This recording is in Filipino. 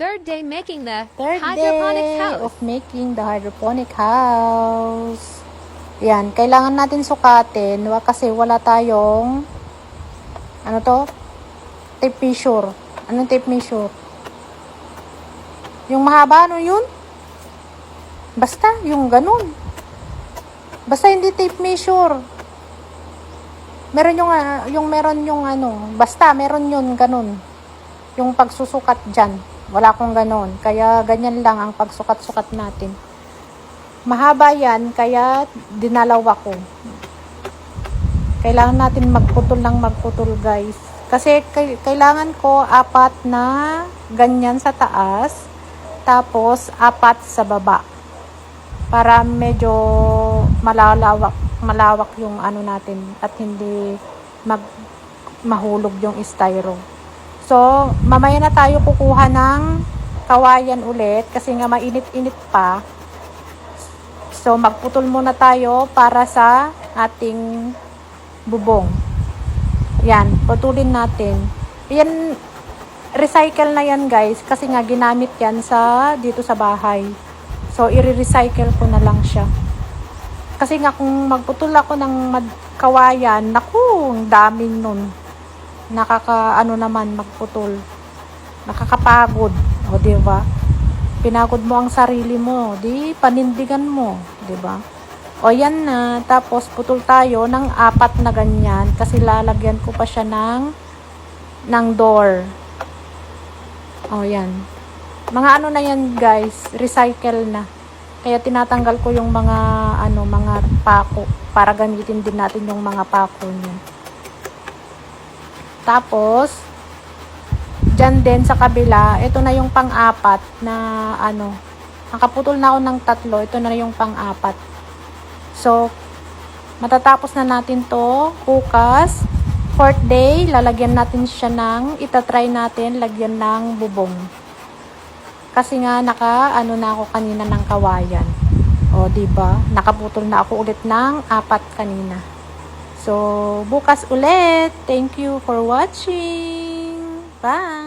Third day making the Third hydroponics day house. of making the hydroponic house. Yan, kailangan natin sukatin kasi wala tayong ano to? Tape measure. Anong tape measure? Yung mahaba, ano yun? Basta, yung ganun. Basta hindi tape measure. Meron yung ano, basta meron yun, ganun. Yung pagsusukat dyan. Wala akong ganun. Kaya ganyan lang ang pagsukat-sukat natin. Mahaba yan, kaya dinalawa ko. Kailangan natin magputol, guys. Kasi kailangan ko 4 na ganyan sa taas, tapos 4 sa baba. Para medyo malawak yung ano natin at hindi mahulog yung styro. So, mamaya na tayo kukuha ng kawayan ulit kasi nga mainit-init pa. So, magputol muna tayo para sa ating bubong. Yan, putulin natin. Yan, recycle na yan guys kasi nga ginamit yan dito sa bahay. So, i-recycle ko na lang siya. Kasi nga kung magputol ako ng kawayan, naku, ang dami nun. Ano naman magputol. Nakakapagod. O, diba? Pinagod mo ang sarili mo, di panindigan mo, di ba? O yan na, tapos putol tayo ng 4 na ganyan kasi lalagyan ko pa siya ng door. O yan. Mga ano na yan guys, recycle na. Kaya tinatanggal ko yung mga pako para gamitin din natin yung mga pako niya. Tapos dyan din sa kabila, ito na yung pang-4 na nakaputol na ako ng 3, ito na yung pang-4. So, matatapos na natin to bukas. 4th day, lalagyan natin siya itatry natin lagyan ng bubong. Kasi nga na ako kanina ng kawayan. O, diba? Nakaputol na ako ulit ng 4 kanina. So, bukas ulit. Thank you for watching. Bye!